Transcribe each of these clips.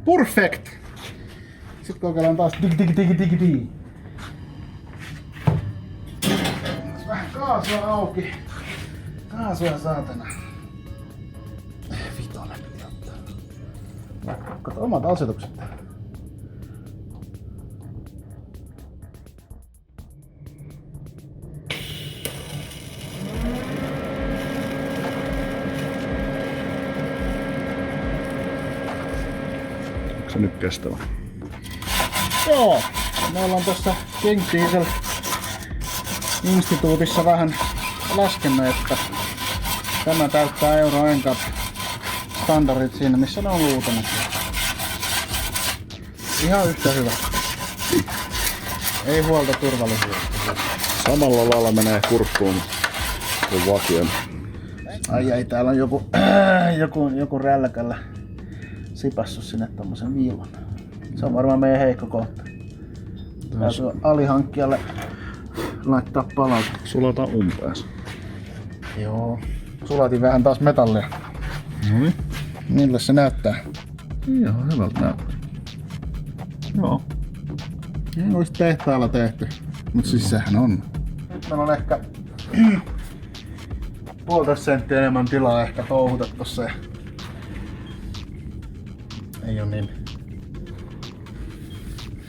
Perfect! Sitten kokeillaan taas dig. Vähän kaasua auki. Kaasua saatana. Vitonen piti ottaa. Kato omat asetukset. Onko se nyt kestävä? Joo, me ollaan tässä King Diesel instituutissa vähän laskenut, että tämä täyttää Euro NCAP standardit siinä, missä ne on luutanut. Ihan yhtä hyvä. Ei huolta turvallisuudesta. Samalla lailla menee kurkkuun kuin vakion. Ai, täällä on joku rälkällä sipassu sinne tommosen viivan. Se on varmaan meidän heikko kohta. Täytyy alihankkijalle laittaa palaute. Sulata umpees. Joo. Sulatin vähän taas metallia. Noin. Millä se näyttää? Ihan hyvältä näyttää. Joo. Ei olisi tehtaalla tehty. Mut siis sehän on. Nyt meillä on ehkä 1,5 senttiä enemmän tilaa ehkä touhuta tossa. Ei oo niin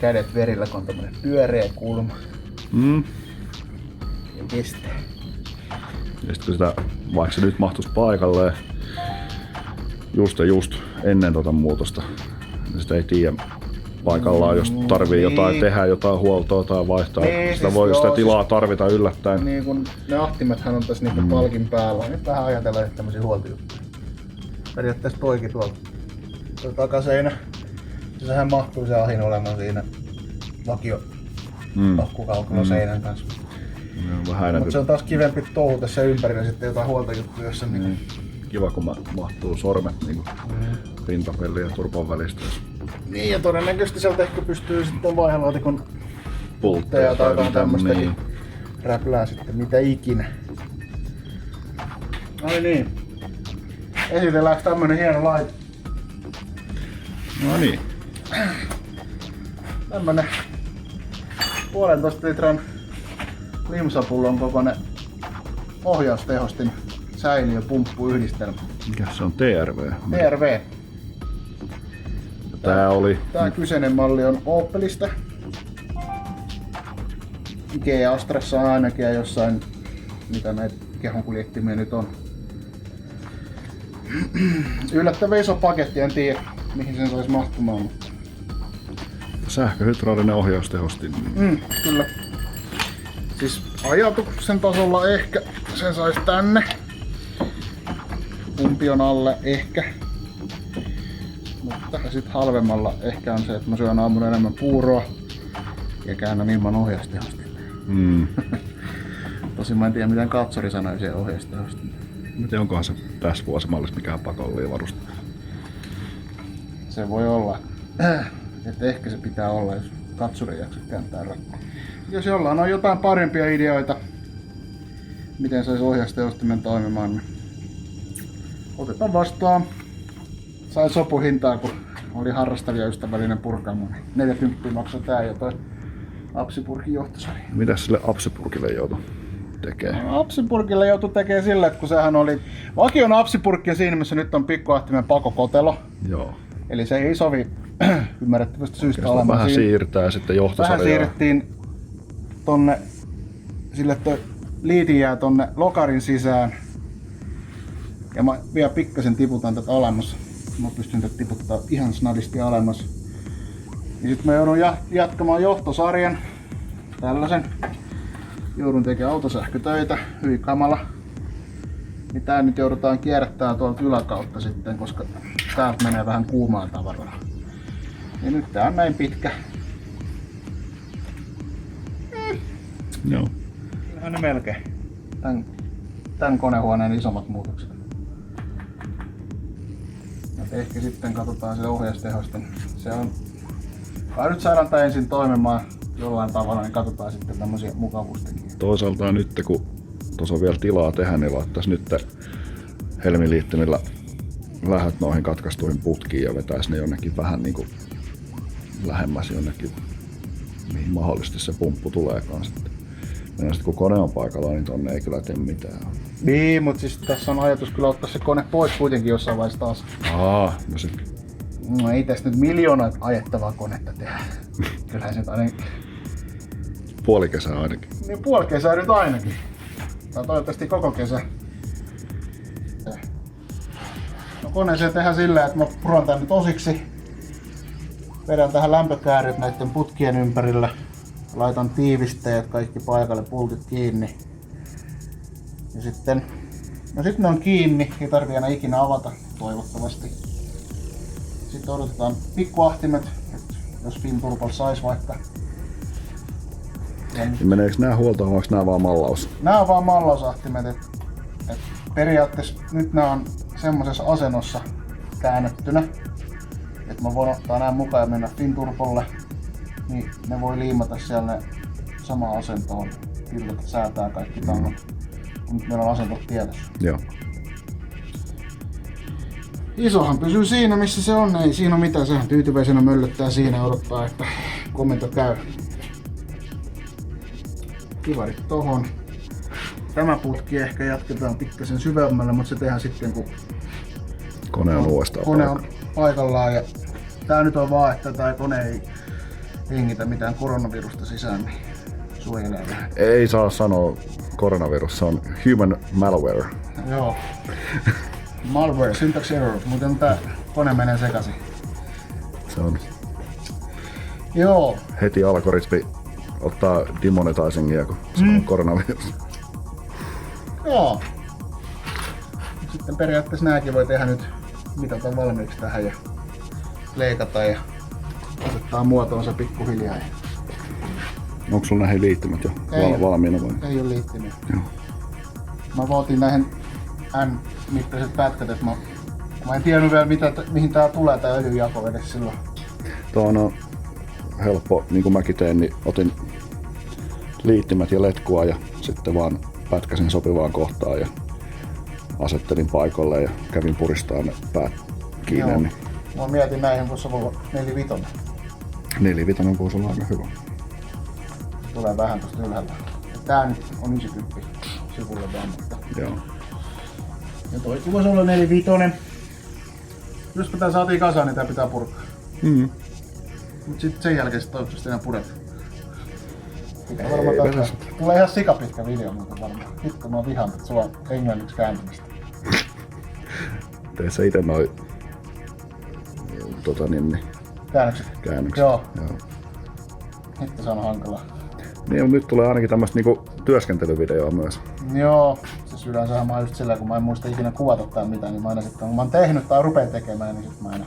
kädet verillä, kun on tämmönen pyöreä kulma. Ja kestää. Ja sit kun sitä, vaikka se nyt mahtuisi paikalleen just ennen tota muutosta, niin sitä ei tiedä paikallaan, jos tarvii jotain tehdä, jotain huoltoa tai vaihtaa. Niin, sitä siis voi sitä joo, tilaa tarvita yllättäen. Niin kun ne ahtimethan on tässä niinku palkin päällä, nyt vähän ajatellaan tämmösiä huoltojuttuja. Periaatteessa toikin tuolta takaseinä. Sehän mahtuu se ahin olemaan siinä vakio akkukalkula seinän kanssa. Mutta se on taas kivempi touhu tässä ympärillä sitten jotain huoltojuttuja, jossa niinku... Kiva kun mahtuu sormet niinku rintapellin ja turpan välistä. Niin, ja todennäköisesti sieltä ehkä pystyy sitten vaihelaatikon pultteja tai jotain tämmöstäkin niin. räplää sitten, mitä ikinä. Ai niin. Esitelläänkö tämmönen hieno laite? No niin. Tämmönen 1,5 litran limsapullon kokoinen ohjaustehostin säiliöpumppuyhdistelmä. Mikä se on? TRV? TRV. Tää kyseinen malli on Opelista. G-Astrassa on ainakin ja jossain, mitä näitä kehonkuljettimia nyt on. Yllättävän iso paketti, en tiedä mihin sen saisi mahtumaan. Mutta... Sähköhydraulinen ohjaustehostin. Kyllä. Siis ajatuksen tasolla ehkä sen saisi tänne. Pumpion alle ehkä. Mutta sitten halvemmalla ehkä on se, että mä syön aamulla enemmän puuroa ja käännän ilman ohjaustehostin. Tosin mä en tiedä miten katsori sanoi siihen ohjaustehostin. Mä tiedän, onkohan se tässä vuosimallissa mikään pakollinen varuste. Se voi olla. Että ehkä se pitää olla, jos katsuri jaksa kääntää rakkoa. Jos jollain on jotain parempia ideoita, miten saisi ohjaustehostimen toimimaan, niin otetaan vastaan. Sain sopuhintaa, kun oli harrastavia ystävällinen purkaamo. 40 maksoi tää ja toi apsipurkin johtosarja. Mitäs sille apsipurkille joutui tekee? No, apsipurkille joutui tekee sille, että kun sehän oli vakion apsipurkki siinä, missä nyt on pikkuahtimen pakokotelo. Joo. Eli se ei sovi ymmärrettävästä syystä olemaan. Vähän siirtää sitten johtosarjaa. Vähän siirrettiin tonne, sille toi liitin jää tonne lokarin sisään. Ja mä vielä pikkasen tiputan tätä alemmas. Mä pystyn tätä tiputtaa ihan snadisti alemmas. Ja sit mä joudun jatkamaan johtosarjan. Tällaisen. Joudun tekemään autosähkötöitä. Hyvin kamala. Niin tää nyt joudutaan kierrättää tuolta yläkautta sitten, koska täältä menee vähän kuumaa tavaraa. Ja nyt tää on näin pitkä. Joo. Kyllähän ne melkein. Tän konehuoneen isommat muutokset. Et ehkä sitten katsotaan se ohjaustehosten. Se on... Kai nyt saadaan tää ensin toimimaan jollain tavalla, niin katsotaan sitten tämmösiä mukavuustekijöitä. Toisaalta nyt kun tuossa on vielä tilaa tehdä, niin laittaisi nyt helmiliittimillä lähöt noihin katkaistuihin putkiin ja vetäisi ne jonnekin vähän niin kuin lähemmäs jonnekin, mihin mahdollisesti se pumppu tuleekaan sitten. Ja sitten kun kone on paikalla, niin tonne ei kyllä tee mitään. Niin, mutta siis tässä on ajatus kyllä ottaa se kone pois kuitenkin jossain vaiheessa taas. No se... No ei tästä nyt miljoona ajettavaa konetta tehdä. Kyllähän se ainakin... Puoli kesää ainakin. Niin puoli kesää nyt ainakin. Tai toivottavasti koko kesä. No koneeseen tehdään sillä, että mä puron tän nyt osiksi. Vedän tähän lämpökääryt näiden putkien ympärillä. Laitan tiivisteet kaikki paikalle, pultit kiinni. Ja sitten... No sitten ne on kiinni, ei tarvii enää ikinä avata, toivottavasti. Sitten odotetaan pikkuahtimet, jos Finturbol sais vaikka. Niin meneekö nää huoltoon, vai onko nää vaan mallaus? Nää on vaan mallausahtimet, et periaatteessa nyt nää on semmosessa asennossa käännettynä, että mä voin ottaa nää mukaan ja mennä Finturbolle, niin ne voi liimata siellä ne samaan asentoon, kyllä säätää kaikki tangot, kun meillä on asentot tiedossa. Joo. Isohan pysyy siinä missä se on, ei siinä ole mitään, sehän tyytyväisenä möllöttää siinä ja odottaa, että komento käy. Kivarit tohon. Tämä putki ehkä jatketaan pikkasen syvemmälle, mutta se tehdään sitten kun Kone on uudestaan kone on paikallaan. Ja tää nyt on vaan, että tää kone ei hengitä mitään koronavirusta sisään, niin suojelee vähän. Ei saa sanoa koronavirus, se on human malware. Joo. Malware, syntax error, muuten tää kone menee sekaisin. Se on Joo. heti algoritmi ottaa demonetizingia, kun se on koronavirus. Joo. Sitten periaatteessa nääkin voi tehdä nyt mitata valmiiksi tähän ja leikata ja asettaa muotoonsa pikkuhiljaa. Onko sulla näihin liittymät jo valmiina vai? Ei ole liittynyt. Joo. Mä vaatin näihin N-mittaiset pätkät, että mä en tiennyt vielä mihin tää tulee tää öljyjako edes silloin. Tuo on helppo, niin kuin mäkin tein, niin otin liittymät ja letkua ja sitten vaan pätkäsin sopivaan kohtaan ja asettelin paikalle ja kävin puristaa ne päät kiinni. Joo. Niin Mä mietin näihin, voisi olla 4-5. 4-5 voisi olla aika hyvä. Tulee vähän tosta ylhäällä. Ja tää nyt on 90 sivulle vaan, mutta... Joo. Ja toikin voisi olla 4-5. Jospa tää saatiin kasaan, niin tää pitää purkaa. Mm. Mut sit sen jälkeen sit toivottavasti enää puret. Pitää Ei, varmaan perässä. tulee ihan sikapitkä video muuten varmaan. Hitto mä vihaan, että sulla on englanniksi kääntymistä. Tee sä ite noi Käännökset? käännökset. Joo. Joo. Hitto se on hankalaa. Niin, mutta nyt tulee ainakin tämmöstä niinku työskentelyvideoa myös. Joo. Siis yleensähän mä oon just sillä, kun mä en muista ikinä kuvata tai mitään, niin mä aina sitten, kun mä oon tehnyt tai rupeen tekemään, niin sit mä aina...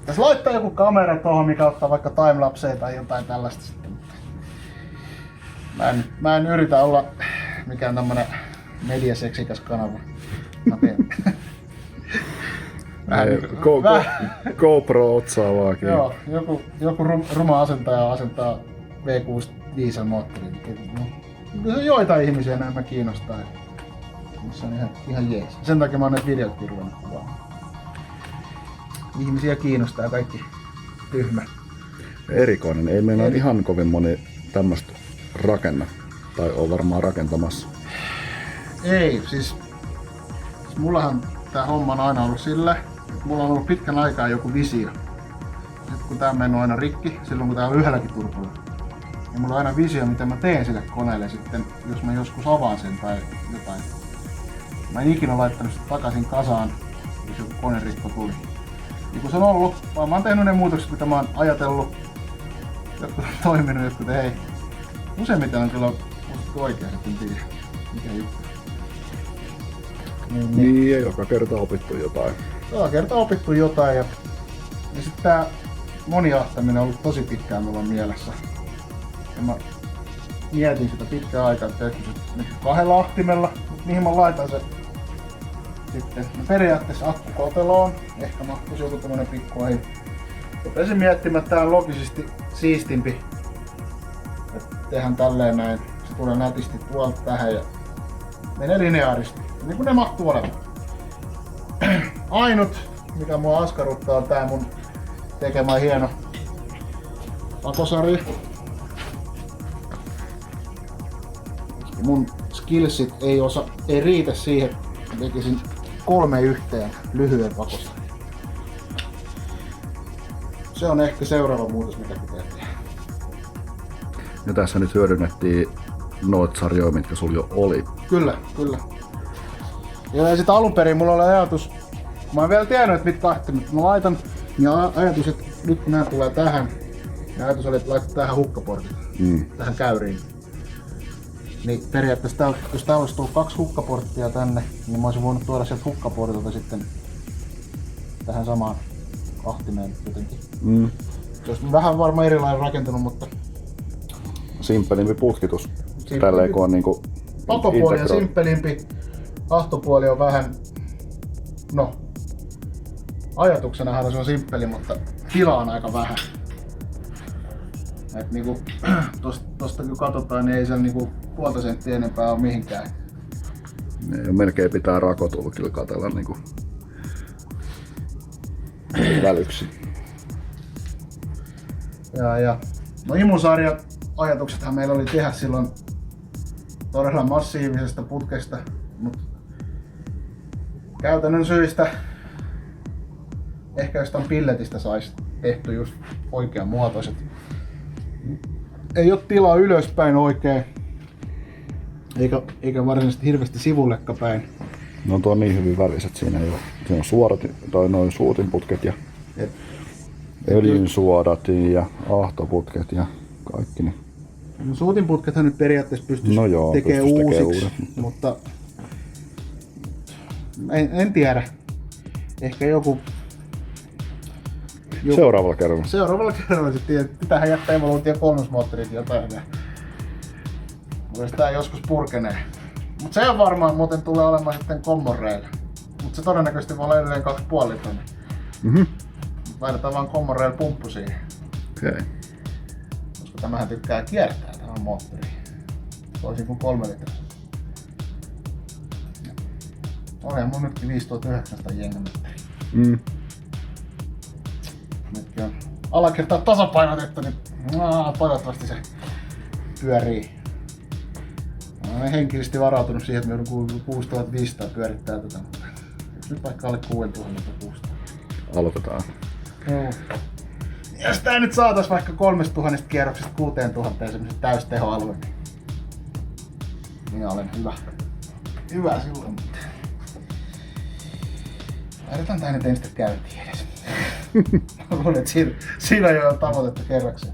Tässä laittaa joku kamera tuohon, mikä ottaa vaikka timelapseja tai jotain tällaista sitten. Mä en yritä olla mikään tämmönen mediaseksikäs kanava. Mä teen. GoPro otsaa vaan kiinni. Joo, joku ruma asentaja asentaa V6 dieselmoottorin. No, joitain ihmisiä nämä kiinnostaa. Se on ihan jees. Sen takia mä oon näitä videotkin ruvennut kuvaamaan. Ihmisiä kiinnostaa kaikki tyhmä. Erikoinen. Ei meillä ihan kovin moni tämmöstä rakenna. Tai on varmaan rakentamassa. Ei, siis mullahan tää homma on aina ollut sillä, että mulla on ollut pitkän aikaa joku visio. Sitten kun tää on mennyt aina rikki, silloin kun tää on yhdelläkin turkulla, niin mulla on aina visio, mitä mä teen sille koneelle sitten, jos mä joskus avaan sen tai jotain. Mä en ikinä laittanut sitä takaisin kasaan, jos joku konerikko tuli. Niin kun se on ollut, vaan mä oon tehnyt ne muutokset, mitä mä oon ajatellut, jotkut on toiminut, jotkut ei. Useimmiten on kyllä uskottu oikein, että en tiedä mikä juttu. Niin, ja joka kerta opittu jotain. Joka kerta opittu jotain ja sitten tää moniahtaminen on ollut tosi pitkään mulla mielessä. Ja mä mietin sitä pitkään aikaa, että teetkö se nyt 2 ahtimella, mutta mihin mä laitan se sitten. No periaatteessa akkukoteloon, ehkä mahtuisi joku tämmönen pikku ahi. Rupesin miettimään, että tää on logisesti siistimpi. tehdään tälleen näin. Se tulee nätisti tuolta tähän ja menee lineaaristi. Niin kuin ne mahtuu olemaan. Ainut, mikä mua askarruttaa, on tää mun tekemä hieno pakosarja. Mun skillsit ei riitä siihen, että tekisin 3 yhteen lyhyen pakosarjan. Se on ehkä seuraava muutos, mitä pitää tehdä. Ja tässä nyt hyödynnettiin noita sarjoja, mitkä sulla jo oli. Kyllä. Ja sitten alun perin mulla oli ajatus, mä en vielä tiennyt, että mitkä lähtee, mutta mä laitan ja ajatus, että nyt kun nää tulee tähän, ja ajatus oli, että laitan tähän hukkaportit, tähän käyriin. Niin periaatteessa jos täällä olisi tullut 2 hukkaporttia tänne, niin mä olisin voinut tuoda sieltä hukkaportilta sitten tähän samaan ahtimeen jotenkin. Se olisi vähän varmaan erilainen rakentunut, mutta Simppelimpi putkitus. Tälleen kun on niinku pakopuoli on simppelimpi, ahtopuoli on vähän, no ajatuksenahan se on simppeli, mutta tilaa on aika vähän. Et niinku, tosta kun katsotaan, niin ei siellä niinku 0,5 senttiä enempää ole mihinkään. Ja melkein pitää rakotulkilla katsella niinku välyksi. Ja no imusarja ajatuksethan meillä oli tehdä silloin todella massiivisesta putkesta, mutta käytännön syistä ehkä jostain pilletistä saisi tehty just oikean muotoiset. Ei ole tilaa ylöspäin oikein, eikä varsinaisesti hirveästi sivullekaan päin. No tuo on niin hyvin väriset, siinä ei ole. Siinä on suorat tai noin suutinputket ja öljynsuodat ja ahtoputket ja kaikki. Niin. No, suutinputkethan nyt periaatteessa pystyisi tekemään uusiksi, mutta en tiedä. Ehkä joku seuraavalla kerralla. Seuraavalla kerralla sitten pitäähän jättää evoluutio 3 moottorit jotain. Jos tää joskus purkenee. Mut se on varmaan muuten tulee olemaan sitten Common Rail. Mut se todennäköisesti voi olla edelleen 2,5 litraa. Laitetaan vaan Common Rail pumppu siihen. Okay. Koska tämähän tykkää kiertää tähän moottoriin. Toisin kuin 3 litraa. Onhan mun nytkin 5900 jengametriä. Nytkin on alakertaa tasapainotettu, niin toivottavasti se pyörii. Olen henkilösti varautunut siihen, että me joudun 6500 pyörittää tätä, mutta nyt vaikka alle 6600. Aloitetaan. Joo. Jos tää nyt saatais vaikka 3000 kierroksesta 6000 semmoset täystehoalue, niin minä olen hyvä silloin. Laitetaan tää nyt ensin käyntiin edes. Mä luulen, että siinä jo on tavoitetta kerrakseen.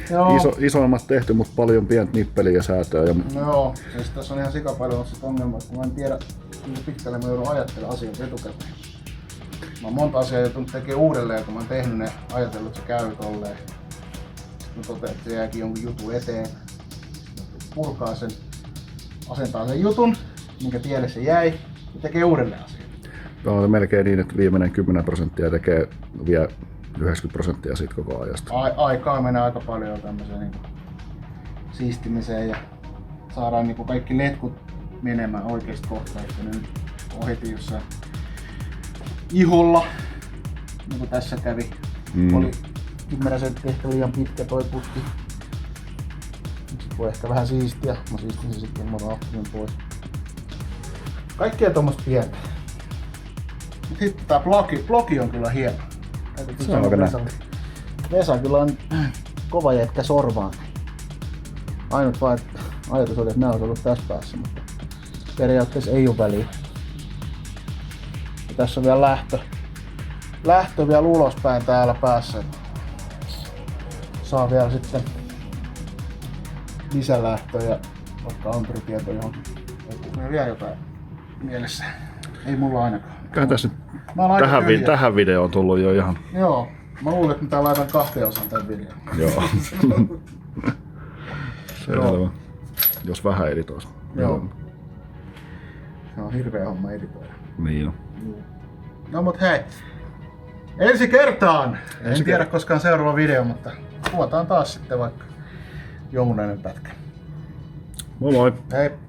Joo. Isoimmat tehty, mutta paljon pientä nippeliä ja säätöä. Joo, siis tässä on ihan sikapaljon sit ongelma, että mä en tiedä, kuinka pitkälle mä joudun ajattelemaan asioita etukäteen. Mä oon monta asiaa joutunut tekemään uudelleen, kun mä oon tehnyt ne, ajatellut, että se käy tolleen. Sitten mä totean, että se jääkin jonkun jutun eteen. Purkaa sen, asentaa sen jutun, minkä tielle se jäi, ja tekee uudelleen asioita. On melkein niin, että viimeinen 10% tekee vielä 90% siitä koko ajasta. Aikaa menee aika paljon tämmöiseen niin siistimiseen ja saadaan niin kaikki letkut menemään oikeista kohtaa, että ne nyt on heti jossain iholla, niin kuin tässä kävi. Oli 10 senttiä ehkä liian pitkä toi putki. Sitten voi ehkä vähän siistiä, mä siistin sen sitten ilman ahtimen pois. Kaikkea tommoista pientä. Mut sitten tää blogi on kyllä hieno. Se on aika nätti. Vesa kyllä on kova jätkä sorvaan. Ainut vaan, että ajatus oli, että nää olisi ollut tässä päässä, mutta periaatteessa ei ole väliä. Ja tässä on vielä lähtö vielä ulospäin täällä päässä. Saa vielä sitten lisälähtöä ja vaikka anturitieto johonkin. Onko vielä jotain mielessä? Ei mulla ainakaan. Kai tässä tähän videoon on tullut jo ihan. Joo, mä luulen, että mä laitan 2 osaan tän videon. Joo. Selvä. Jos vähän editoisi. Joo. Se on hirveä homma editoida. Niin on. No mut hei. Ensi kertaan! En tiedä koskaan seuraava video, mutta kuvataan taas sitten vaikka jonkunlainen pätkä. Moi moi! Hei!